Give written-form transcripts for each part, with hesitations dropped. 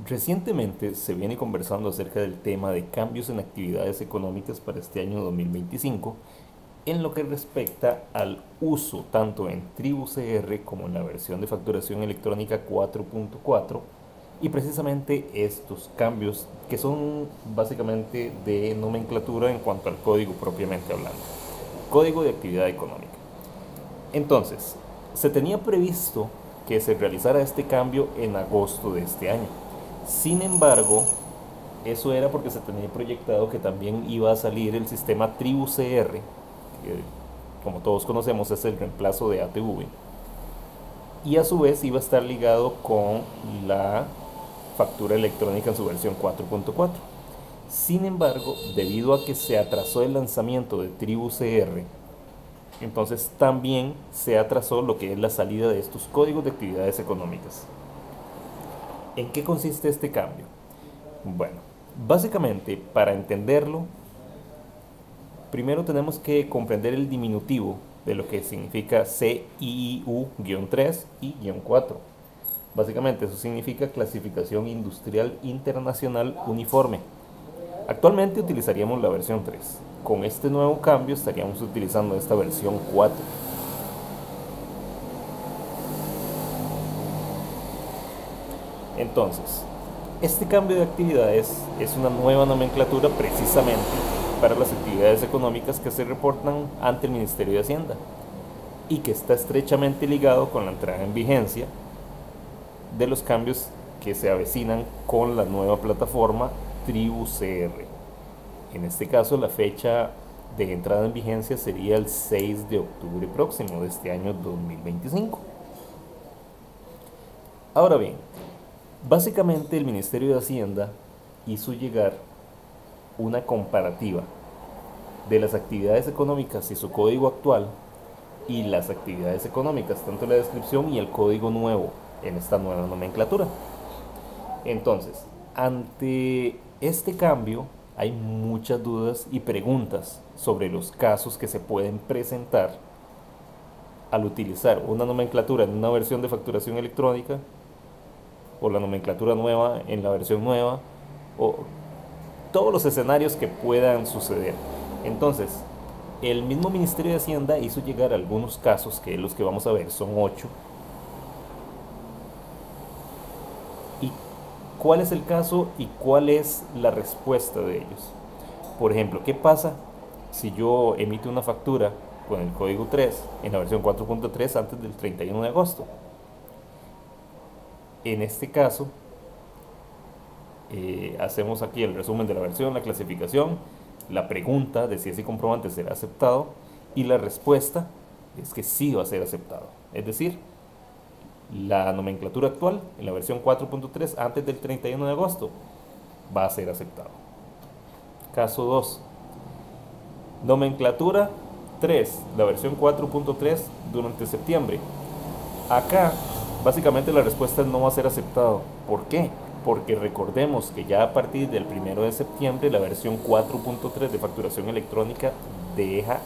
Recientemente se viene conversando acerca del tema de cambios en actividades económicas para este año 2025 en lo que respecta al uso tanto en TribuCR como en la versión de facturación electrónica 4.4 y precisamente estos cambios que son básicamente de nomenclatura en cuanto al código propiamente hablando. Código de actividad económica. Entonces, se tenía previsto que se realizara este cambio en agosto de este año. Sin embargo, eso era porque se tenía proyectado que también iba a salir el sistema TribuCR, que como todos conocemos es el reemplazo de ATV, y a su vez iba a estar ligado con la factura electrónica en su versión 4.4. Sin embargo, debido a que se atrasó el lanzamiento de TribuCR, entonces también se atrasó lo que es la salida de estos códigos de actividades económicas. ¿En qué consiste este cambio? Bueno, básicamente para entenderlo, primero tenemos que comprender el diminutivo de lo que significa CIIU-3 y -4. Básicamente eso significa Clasificación Industrial Internacional Uniforme. Actualmente utilizaríamos la versión 3. Con este nuevo cambio estaríamos utilizando esta versión 4. Entonces, este cambio de actividades es una nueva nomenclatura precisamente para las actividades económicas que se reportan ante el Ministerio de Hacienda y que está estrechamente ligado con la entrada en vigencia de los cambios que se avecinan con la nueva plataforma TribuCR. En este caso, la fecha de entrada en vigencia sería el 6 de octubre próximo de este año 2025. Ahora bien, básicamente el Ministerio de Hacienda hizo llegar una comparativa de las actividades económicas y su código actual y las actividades económicas, tanto la descripción y el código nuevo en esta nueva nomenclatura. Entonces, ante este cambio hay muchas dudas y preguntas sobre los casos que se pueden presentar al utilizar una nomenclatura en una versión de facturación electrónica o la nomenclatura nueva en la versión nueva o todos los escenarios que puedan suceder. Entonces, el mismo Ministerio de Hacienda hizo llegar algunos casos, que los que vamos a ver son 8. ¿Y cuál es el caso y cuál es la respuesta de ellos? Por ejemplo, ¿qué pasa si yo emito una factura con el código 3 en la versión 4.3 antes del 31 de agosto? En este caso, hacemos aquí el resumen de la versión, la clasificación, la pregunta de si ese comprobante será aceptado y la respuesta es que sí va a ser aceptado. Es decir, la nomenclatura actual en la versión 4.3 antes del 31 de agosto va a ser aceptado. Caso 2. Nomenclatura 3, la versión 4.3 durante septiembre. Acá básicamente la respuesta no va a ser aceptado. ¿Por qué? Porque recordemos que ya a partir del 1 de septiembre la versión 4.3 de facturación electrónica deja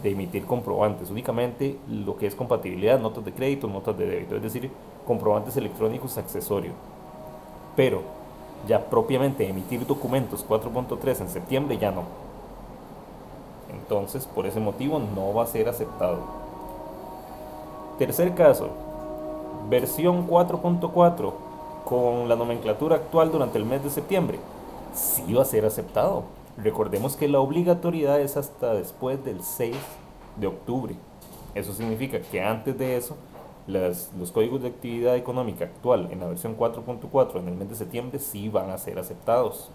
de emitir comprobantes, únicamente lo que es compatibilidad, notas de crédito, notas de débito, es decir, comprobantes electrónicos accesorios. Pero ya propiamente emitir documentos 4.3 en septiembre ya no. Entonces, por ese motivo no va a ser aceptado. Tercer caso, versión 4.4 con la nomenclatura actual durante el mes de septiembre, sí va a ser aceptado. Recordemos que la obligatoriedad es hasta después del 6 de octubre. Eso significa que antes de eso, los códigos de actividad económica actual en la versión 4.4 en el mes de septiembre sí van a ser aceptados.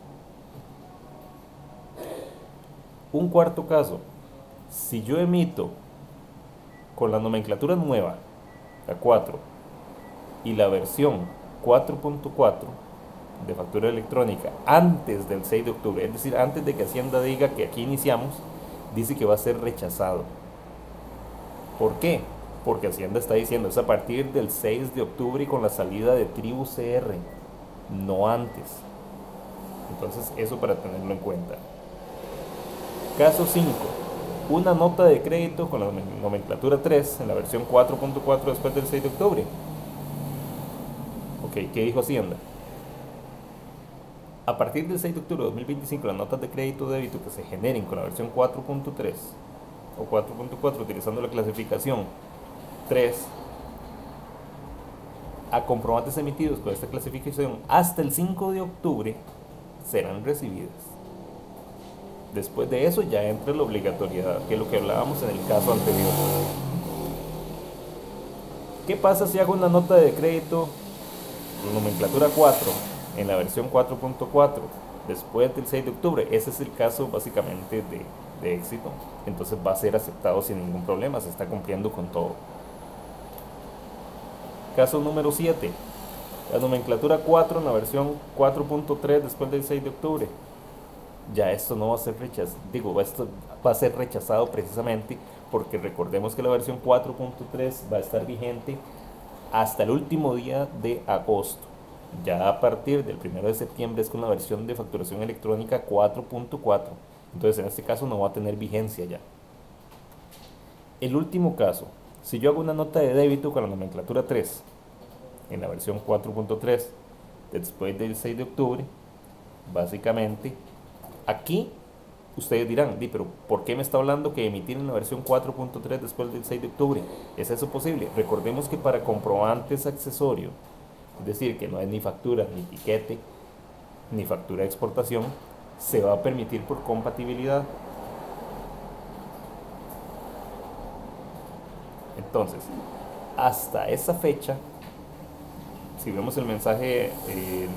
Un cuarto caso, si yo emito con la nomenclatura nueva, la 4, y la versión 4.4 de factura electrónica antes del 6 de octubre, es decir, antes de que Hacienda diga que aquí iniciamos, dice que va a ser rechazado. ¿Por qué? Porque Hacienda está diciendo es a partir del 6 de octubre y con la salida de TribuCR, no antes. Entonces, eso para tenerlo en cuenta. Caso 5. Una nota de crédito con la nomenclatura 3 en la versión 4.4 después del 6 de octubre. Ok, ¿qué dijo Hacienda? A partir del 6 de octubre de 2025, las notas de crédito o débito que se generen con la versión 4.3 o 4.4 utilizando la clasificación 3 a comprobantes emitidos con esta clasificación hasta el 5 de octubre serán recibidas. Después de eso ya entra la obligatoriedad, que es lo que hablábamos en el caso anterior. ¿Qué pasa si hago una nota de crédito nomenclatura 4 en la versión 4.4 después del 6 de octubre? Ese es el caso básicamente de éxito. Entonces va a ser aceptado sin ningún problema, se está cumpliendo con todo. Caso número 7, la nomenclatura 4 en la versión 4.3 después del 6 de octubre. Ya esto no va a ser rechazado, esto va a ser rechazado precisamente porque recordemos que la versión 4.3 va a estar vigente hasta el último día de agosto. Ya a partir del 1 de septiembre es con la versión de facturación electrónica 4.4. Entonces en este caso no va a tener vigencia ya. El último caso, si yo hago una nota de débito con la nomenclatura 3 en la versión 4.3 después del 6 de octubre, básicamente aquí ustedes dirán, pero ¿por qué me está hablando que emitir en la versión 4.3 después del 6 de octubre? ¿Es eso posible? Recordemos que para comprobantes accesorios, es decir, que no hay ni factura, ni tiquete, ni factura de exportación, se va a permitir por compatibilidad. Entonces, hasta esa fecha, si vemos el mensaje en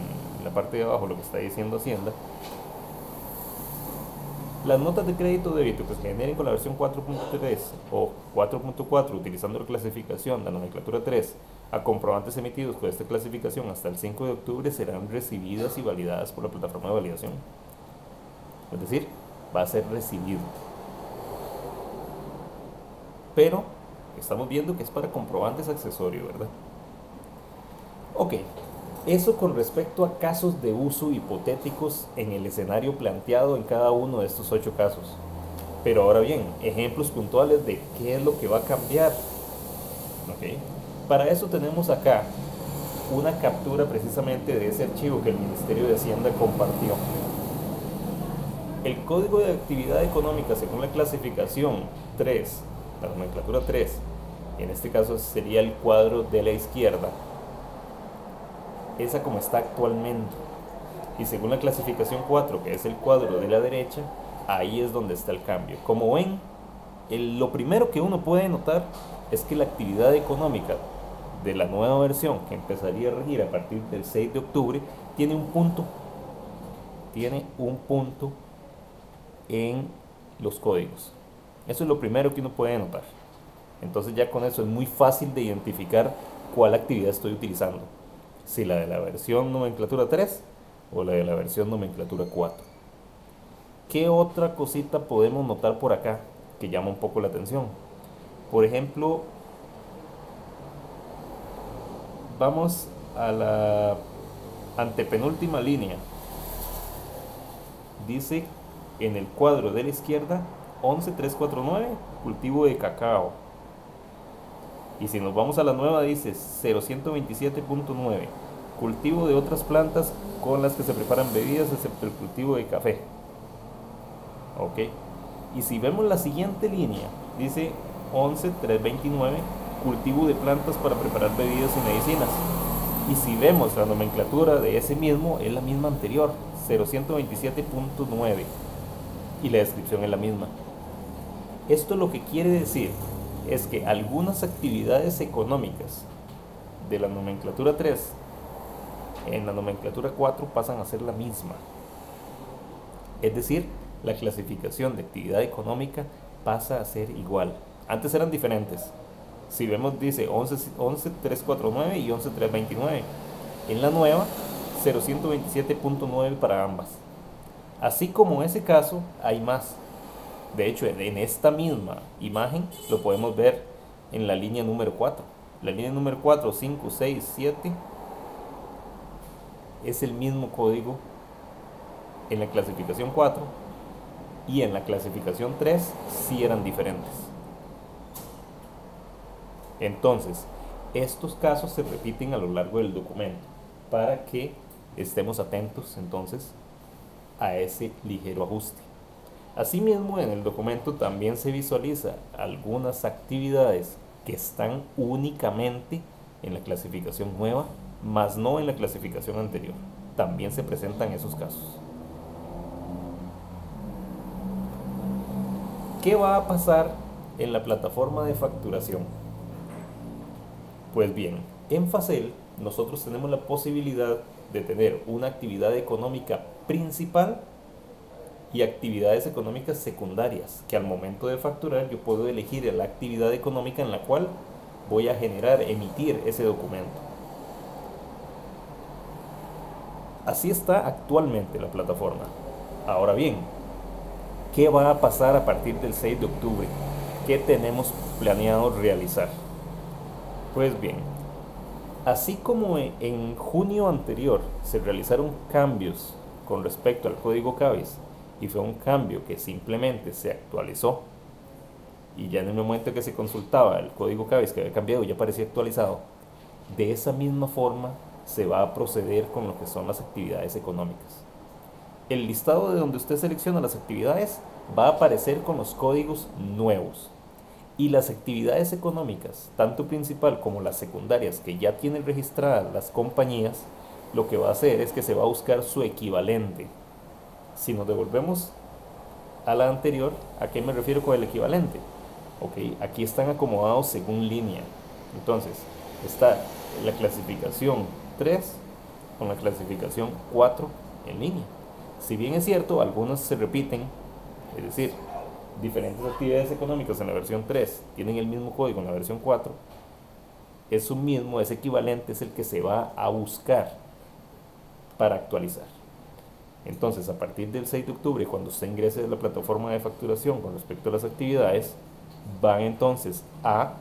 la parte de abajo, lo que está diciendo Hacienda, las notas de crédito o débito que se generen con la versión 4.3 o 4.4 utilizando la clasificación, la nomenclatura 3, a comprobantes emitidos con esta clasificación hasta el 5 de octubre serán recibidas y validadas por la plataforma de validación. Es decir, va a ser recibido. Pero estamos viendo que es para comprobantes accesorios, ¿verdad? Ok. Eso con respecto a casos de uso hipotéticos en el escenario planteado en cada uno de estos 8 casos. Pero ahora bien, ejemplos puntuales de qué es lo que va a cambiar. ¿Okay? Para eso tenemos acá una captura precisamente de ese archivo que el Ministerio de Hacienda compartió. El Código de Actividad Económica según la clasificación 3, la nomenclatura 3, en este caso sería el cuadro de la izquierda, esa como está actualmente, y según la clasificación 4, que es el cuadro de la derecha, ahí es donde está el cambio. Como ven, lo primero que uno puede notar es que la actividad económica de la nueva versión, que empezaría a regir a partir del 6 de octubre, tiene un punto en los códigos. Eso es lo primero que uno puede notar. Entonces ya con eso es muy fácil de identificar cuál actividad estoy utilizando, si la de la versión nomenclatura 3 o la de la versión nomenclatura 4. ¿Qué otra cosita podemos notar por acá que llama un poco la atención? Por ejemplo, vamos a la antepenúltima línea. Dice en el cuadro de la izquierda 11349, cultivo de cacao. Y si nos vamos a la nueva dice 0127.9, cultivo de otras plantas con las que se preparan bebidas excepto el cultivo de café. Ok. Y si vemos la siguiente línea, dice 11329, cultivo de plantas para preparar bebidas y medicinas. Y si vemos la nomenclatura de ese mismo, es la misma anterior, 0127.9, y la descripción es la misma. Esto lo que quiere decir es que algunas actividades económicas de la nomenclatura 3 en la nomenclatura 4 pasan a ser la misma. Es decir, la clasificación de actividad económica pasa a ser igual. Antes eran diferentes. Si vemos dice 11349 y 11329. En la nueva 0127.9 para ambas. Así como en ese caso hay más. De hecho, en esta misma imagen lo podemos ver en la línea número 4. La línea número 4, 5, 6, 7 es el mismo código en la clasificación 4 y en la clasificación 3 sí eran diferentes. Entonces, estos casos se repiten a lo largo del documento para que estemos atentos entonces a ese ligero ajuste. Asimismo, en el documento también se visualiza algunas actividades que están únicamente en la clasificación nueva, más no en la clasificación anterior. También se presentan esos casos. ¿Qué va a pasar en la plataforma de facturación? Pues bien, en Facel nosotros tenemos la posibilidad de tener una actividad económica principal y actividades económicas secundarias, que al momento de facturar yo puedo elegir la actividad económica en la cual voy a emitir ese documento. Así está actualmente la plataforma. Ahora bien, ¿qué va a pasar a partir del 6 de octubre? ¿Qué tenemos planeado realizar? Pues bien, así como en junio anterior se realizaron cambios con respecto al código CABIS, y fue un cambio que simplemente se actualizó, y ya en el momento que se consultaba el código CABIS que había cambiado ya parecía actualizado, de esa misma forma se va a proceder con lo que son las actividades económicas. El listado de donde usted selecciona las actividades va a aparecer con los códigos nuevos. Y las actividades económicas, tanto principal como las secundarias que ya tienen registradas las compañías, lo que va a hacer es que se va a buscar su equivalente. Si nos devolvemos a la anterior, ¿a qué me refiero con el equivalente? Ok, aquí están acomodados según línea. Entonces, está la clasificación 3 con la clasificación 4 en línea. Si bien es cierto, algunas se repiten, es decir, diferentes actividades económicas en la versión 3 tienen el mismo código en la versión 4, eso mismo, ese equivalente es el que se va a buscar para actualizar. Entonces, a partir del 6 de octubre, cuando usted ingrese a la plataforma de facturación con respecto a las actividades, van entonces a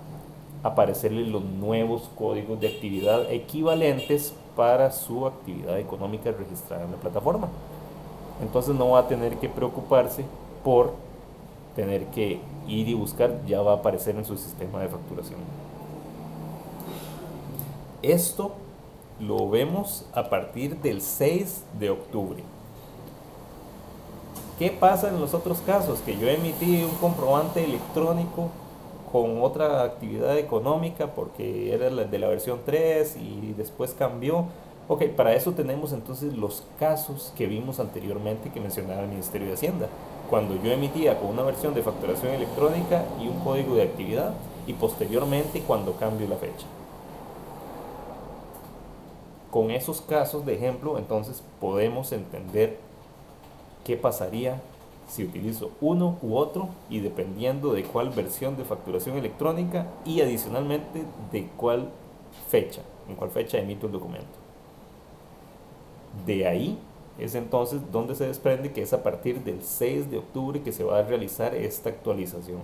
aparecerle los nuevos códigos de actividad equivalentes para su actividad económica registrada en la plataforma. Entonces no va a tener que preocuparse por tener que ir y buscar, ya va a aparecer en su sistema de facturación. Esto lo vemos a partir del 6 de octubre. ¿Qué pasa en los otros casos? Que yo emití un comprobante electrónico con otra actividad económica porque era de la versión 3 y después cambió. Ok, para eso tenemos entonces los casos que vimos anteriormente que mencionaba el Ministerio de Hacienda. Cuando yo emitía con una versión de facturación electrónica y un código de actividad, y posteriormente cuando cambio la fecha. Con esos casos de ejemplo, entonces podemos entender qué pasaría si utilizo uno u otro y dependiendo de cuál versión de facturación electrónica y adicionalmente de cuál fecha, en cuál fecha emito el documento. De ahí es entonces donde se desprende que es a partir del 6 de octubre que se va a realizar esta actualización.